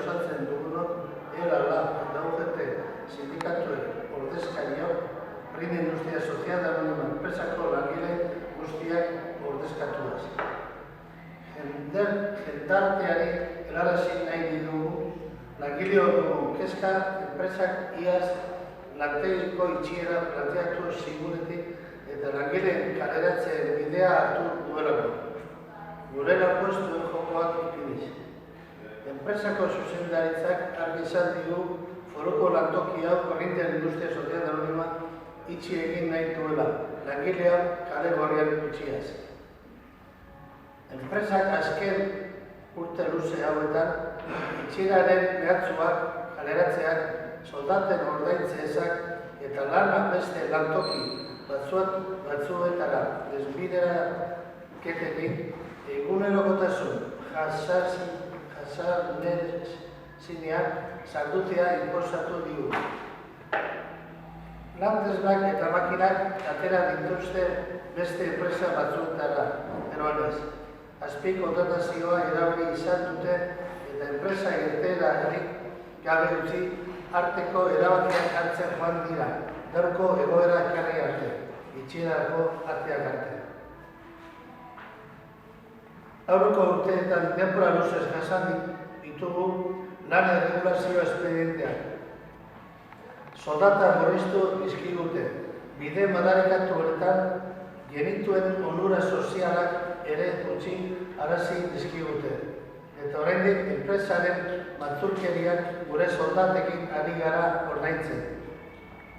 osatzen dugunok, ELA, eta UGT sindikatuek ordezkariok, Prima Industria Sozial Anonima enpresako langile guztiak ordezkatuaz. Jendarteari helarazi nahi ditugu, langileo dugu kezka enpresak iaz lantegiko itxiera planteatu ziguretik eta langileen kaleratzeen bidea hartu duelako. Gure lanpostuen jokoak ipiniz. Enpresako zuzendaritzak argi izan digu foruko lantoki hau Prima Industria Sozial Anonima itxi egin nahi duela, langilea kale gorrian utziaz. Enpresak azken urte luze hauetan, itxieraren mehatzuak, kaleratzeak, soldaten ordaintzeezak eta lana beste lantoki batzuetara desbideraketekin egunerokotasun jasanezinean sardutea inposatu digu. Lantesnak eta makinak atera dituzte beste enpresa batzuetara, eroanez. Azpi kontratazioa erabili izan dute eta enpresa irteerarik gabe utzi arteko erabakiak hartzen joan dira, gaurko egoera ekarri arte, itxierarako arteak arte. Aurreko urteetan denbora luzez jasan ditugu lan erregulazio espedienteak. Soldata murriztu dizkigute, bide madarikatu honetan genituen onura sozialak ere utzi arazi dizkigute. Eta oraindik enpresaren maltzurkeriak gure soldatekin ari gara ordaintzen.